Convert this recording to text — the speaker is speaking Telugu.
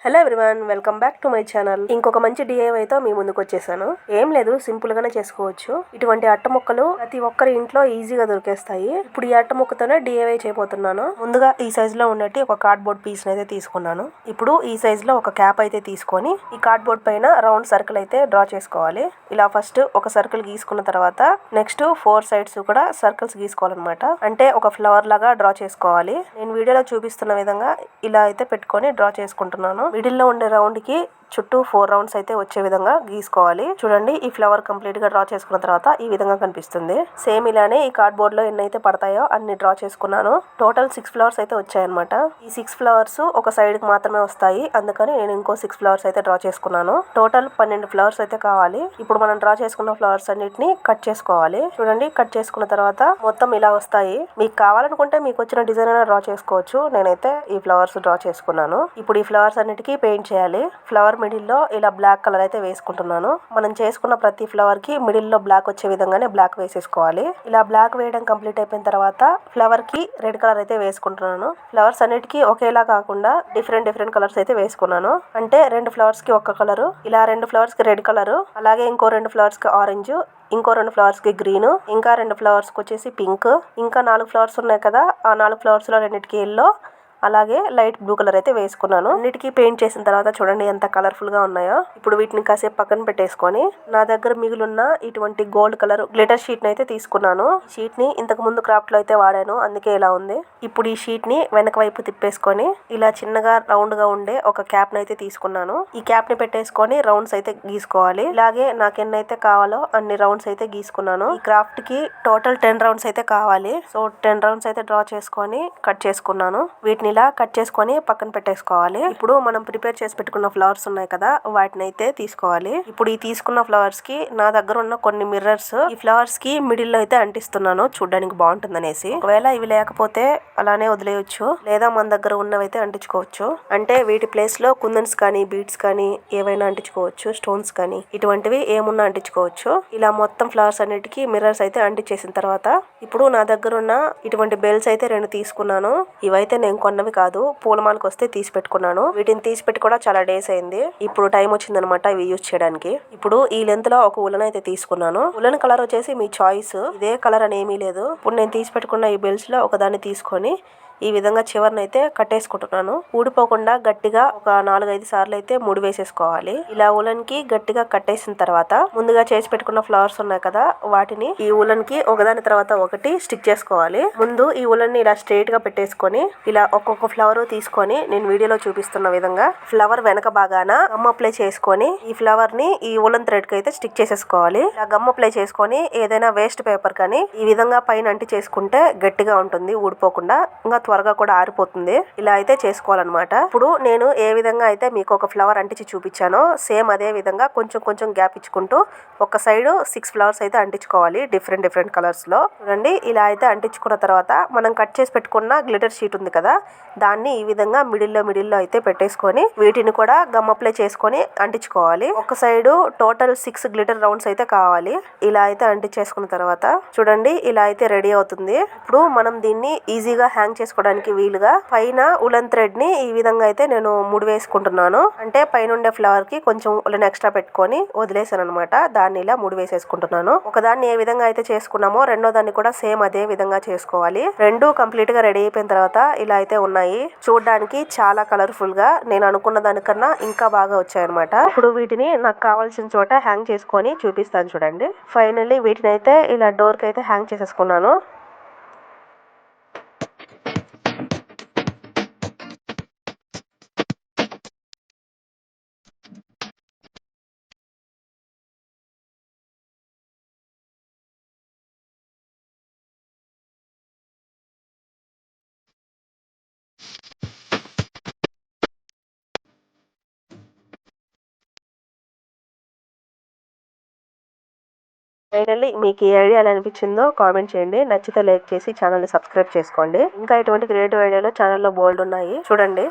Hello everyone, welcome back to my channel. ఇంకొక మంచి డిఐవైతో మీ ముందుకు వచ్చేసాను. ఏం లేదు, సింపుల్ గానే చేసుకోవచ్చు. ఇటువంటి అట్ట ముక్కలు ప్రతి ఒక్కరి ఇంట్లో ఈజీగా దొరికేస్తాయి. ఇప్పుడు ఈ అట్ట ముక్కతోనే డిఐవై చేయబోతున్నాను. ముందుగా ఈ సైజ్ లో ఉన్నట్టు ఒక కార్డ్బోర్డ్ పీస్ అయితే తీసుకున్నాను. ఇప్పుడు ఈ సైజ్ లో ఒక క్యాప్ అయితే తీసుకొని ఈ కార్డ్బోర్డ్ పైన రౌండ్ సర్కిల్ అయితే డ్రా చేసుకోవాలి. ఇలా ఫస్ట్ ఒక సర్కిల్ గీసుకున్న తర్వాత నెక్స్ట్ 4 సైడ్స్ కూడా సర్కిల్స్ గీసుకోవాలన్నమాట. అంటే ఒక ఫ్లవర్ లాగా డ్రా చేసుకోవాలి. నేను వీడియోలో చూపిస్తున్న విధంగా ఇలా అయితే పెట్టుకొని డ్రా చేసుకుంటున్నాను. మిడిల్ లో ఉండే రౌండ్ కి చుట్టూ 4 రౌండ్స్ అయితే వచ్చే విధంగా గీసుకోవాలి. చూడండి, ఈ ఫ్లవర్ కంప్లీట్ గా డ్రా చేసుకున్న తర్వాత ఈ విధంగా కనిపిస్తుంది. సేమ్ ఇలానే ఈ కార్డ్ బోర్డ్ లో ఎన్నైతే పడతాయో అన్ని డ్రా చేసుకున్నాను. టోటల్ 6 ఫ్లవర్స్ అయితే వచ్చాయన్నమాట. ఈ 6 ఫ్లవర్స్ ఒక సైడ్ కి మాత్రమే వస్తాయి, అందుకని నేను ఇంకో 6 ఫ్లవర్స్ అయితే డ్రా చేసుకున్నాను. టోటల్ 12 ఫ్లవర్స్ అయితే కావాలి. ఇప్పుడు మనం డ్రా చేసుకున్న ఫ్లవర్స్ అన్నిటిని కట్ చేసుకోవాలి. చూడండి, కట్ చేసుకున్న తర్వాత మొత్తం ఇలా వస్తాయి. మీకు కావాలనుకుంటే మీకు వచ్చిన డిజైన్ అయినా డ్రా చేసుకోవచ్చు. నేనైతే ఈ ఫ్లవర్స్ డ్రా చేసుకున్నాను. ఇప్పుడు ఈ ఫ్లవర్స్ అన్నిటికీ పెయింట్ చేయాలి. ఫ్లవర్ మిడిల్ లో ఇలా బ్లాక్ కలర్ అయితే వేసుకుంటున్నాను. మనం చేసుకున్న ప్రతి ఫ్లవర్ కి మిడిల్ లో బ్లాక్ వచ్చే విధంగానే బ్లాక్ వేసేసుకోవాలి. ఇలా బ్లాక్ వేయడం కంప్లీట్ అయిపోయిన తర్వాత ఫ్లవర్ కి రెడ్ కలర్ అయితే వేసుకుంటున్నాను. ఫ్లవర్స్ అన్నిటికీ ఒకేలా కాకుండా డిఫరెంట్ కలర్స్ అయితే వేసుకున్నాను. అంటే 2 ఫ్లవర్స్ కి ఒక కలర్, ఇలా 2 ఫ్లవర్స్ కి రెడ్ కలర్, అలాగే ఇంకో 2 ఫ్లవర్స్ కి ఆరెంజ్, ఇంకో 2 ఫ్లవర్స్ కి గ్రీన్, ఇంకా 2 ఫ్లవర్స్ కి వచ్చేసి పింక్, ఇంకా 4 ఫ్లవర్స్ ఉన్నాయి కదా, ఆ 4 ఫ్లవర్స్ లో 2కి ఎల్లో, అలాగే లైట్ బ్లూ కలర్ అయితే వేసుకున్నాను. అన్నిటికీ పెయింట్ చేసిన తర్వాత చూడండి ఎంత కలర్ఫుల్ గా ఉన్నాయో. ఇప్పుడు వీటిని కాసేపు పక్కన పెట్టేసుకొని నా దగ్గర మిగిలిన ఇటువంటి గోల్డ్ కలర్ గ్లిటర్ షీట్ ని అయితే తీసుకున్నాను. షీట్ ని ఇంతకు ముందు క్రాఫ్ట్ లో అయితే వాడాను, అందుకే ఇలా ఉంది. ఇప్పుడు ఈ షీట్ ని వెనక వైపు తిప్పేసుకొని ఇలా చిన్నగా రౌండ్ గా ఉండే ఒక క్యాప్ ని అయితే తీసుకున్నాను. ఈ క్యాప్ ని పెట్టేసుకొని రౌండ్స్ అయితే గీసుకోవాలి. ఇలాగే నాకు ఎన్నైతే కావాలో అన్ని రౌండ్స్ అయితే గీసుకున్నాను. ఈ క్రాఫ్ట్ కి టోటల్ 10 రౌండ్స్ అయితే కావాలి. సో 10 రౌండ్స్ అయితే డ్రా చేసుకొని కట్ చేసుకున్నాను. వీటిని ఇలా కట్ చేసుకొని పక్కన పెట్టేసుకోవాలి. ఇప్పుడు మనం ప్రిపేర్ చేసి పెట్టుకున్న ఫ్లవర్స్ ఉన్నాయి కదా, వాటిని అయితే తీసుకోవాలి. ఇప్పుడు ఈ తీసుకున్న ఫ్లవర్స్ కి నా దగ్గర ఉన్న కొన్ని మిర్రర్స్ ఈ ఫ్లవర్స్ కి మిడిల్ లో అయితే అంటిస్తున్నాను, చూడడానికి బాగుంటుంది అనేసి. ఒకవేళ ఇవి లేకపోతే అలానే వదిలేయచ్చు, లేదా మన దగ్గర ఉన్నవైతే అంటించుకోవచ్చు. అంటే వీటి ప్లేస్ లో కుందన్స్ కానీ బీడ్స్ కానీ ఏవైనా అంటించుకోవచ్చు, స్టోన్స్ కానీ ఇటువంటివి ఏమున్నా అంటించుకోవచ్చు. ఇలా మొత్తం ఫ్లవర్స్ అన్నిటికీ మిర్రర్స్ అయితే అంటించేసిన తర్వాత ఇప్పుడు నా దగ్గర ఉన్న ఇటువంటి బెల్స్ అయితే 2 తీసుకున్నాను. ఇవైతే నేను కొన్నవి కాదు, పూలమాలకు వస్తే తీసి పెట్టుకున్నాను. వీటిని తీసి పెట్టి కూడా చాలా డేస్ అయింది. ఇప్పుడు టైం వచ్చిందనమాట ఇవి యూజ్ చేయడానికి. ఇప్పుడు ఈ లెంత్ లో ఒక ఉలన్ అయితే తీసుకున్నాను. ఉలన్ కలర్ వచ్చేసి మీ చాయిస్, ఇదే కలర్ అని ఏమీ లేదు. ఇప్పుడు నేను తీసి పెట్టుకున్న ఈ బెల్స్ లో ఒకదాన్ని తీసుకొని ఈ విధంగా చివరిని అయితే కట్టేసుకుంటున్నాను. ఊడిపోకుండా గట్టిగా ఒక 4-5 సార్లు అయితే ముడి వేసేసుకోవాలి. ఇలా ఉలన్ కి గట్టిగా కట్టేసిన తర్వాత ముందుగా చేసి పెట్టుకున్న ఫ్లవర్స్ ఉన్నాయి కదా, వాటిని ఈ ఉలన్ కి ఒకదాని తర్వాత ఒకటి స్టిక్ చేసుకోవాలి. ముందు ఈ ఉలన్ ని ఇలా స్ట్రైట్ గా పెట్టేసుకొని ఇలా ఒక్కొక్క ఫ్లవర్ తీసుకొని నేను వీడియోలో చూపిస్తున్న విధంగా ఫ్లవర్ వెనక భాగాన గమ్ అప్లై చేసుకొని ఈ ఫ్లవర్ ని ఈ ఉలన్ థ్రెడ్ కి అయితే స్టిక్ చేసేసుకోవాలి. ఇలా గమ్ అప్లై చేసుకొని ఏదైనా వేస్ట్ పేపర్ కానీ ఈ విధంగా పైన అంటి చేసుకుంటే గట్టిగా ఉంటుంది, ఊడిపోకుండా, ఇంకా త్వరగా కూడా ఆరిపోతుంది. ఇలా అయితే చేసుకోవాలన్నమాట. ఇప్పుడు నేను ఏ విధంగా అయితే మీకు ఒక ఫ్లవర్ అంటించి చూపించానో సేమ్ అదే విధంగా కొంచెం గ్యాప్ ఇచ్చుకుంటూ ఒక సైడ్ 6 ఫ్లవర్స్ అయితే అంటించుకోవాలి, డిఫరెంట్ కలర్స్ లో. చూడండి, ఇలా అయితే అంటించుకున్న తర్వాత మనం కట్ చేసి పెట్టుకున్న గ్లిటర్ షీట్ ఉంది కదా, దాన్ని ఈ విధంగా మిడిల్ లో అయితే పెట్టేసుకొని వీటిని కూడా గమ్ అప్లై చేసుకొని అంటించుకోవాలి. ఒక సైడ్ టోటల్ 6 గ్లిటర్ రౌండ్స్ అయితే కావాలి. ఇలా అయితే అంటించేసుకున్న తర్వాత చూడండి, ఇలా అయితే రెడీ అవుతుంది. ఇప్పుడు మనం దీన్ని ఈజీగా హ్యాంగ్ చేసుకోవడానికి వీలుగా పైన ఉలన్ థ్రెడ్ ని ఈ విధంగా అయితే నేను ముడి వేసుకుంటున్నాను. అంటే పైన ఉండే ఫ్లవర్ కి కొంచెం ఉలన్ ఎక్స్ట్రా పెట్టుకొని వదిలేసాను అనమాట. దాన్ని ఇలా ముడి వేసేసుకుంటున్నాను. ఒకదాన్ని ఏ విధంగా అయితే చేసుకున్నామో రెండో దాన్ని కూడా సేమ్ అదే విధంగా చేసుకోవాలి. రెండు కంప్లీట్ గా రెడీ అయిపోయిన తర్వాత ఇలా అయితే ఉన్నాయి. చూడడానికి చాలా కలర్ఫుల్ గా నేను అనుకున్న దానికన్నా ఇంకా బాగా వచ్చాయన్నమాట. ఇప్పుడు వీటిని నాకు కావాల్సిన చోట హ్యాంగ్ చేసుకొని చూపిస్తాను చూడండి. ఫైనల్లీ వీటిని అయితే ఇలా డోర్ కి అయితే హ్యాంగ్ చేసేసుకున్నాను. ఫైనల్లీ మీకు ఈ ఐడియా ఎలా అనిపించిందో కామెంట్ చేయండి. నచ్చితే లైక్ చేసి ఛానల్ని సబ్స్క్రైబ్ చేసుకోండి. ఇంకా ఇటువంటి క్రియేటివ్ ఐడియాలు ఛానల్లో బోల్డ్ ఉన్నాయి, చూడండి.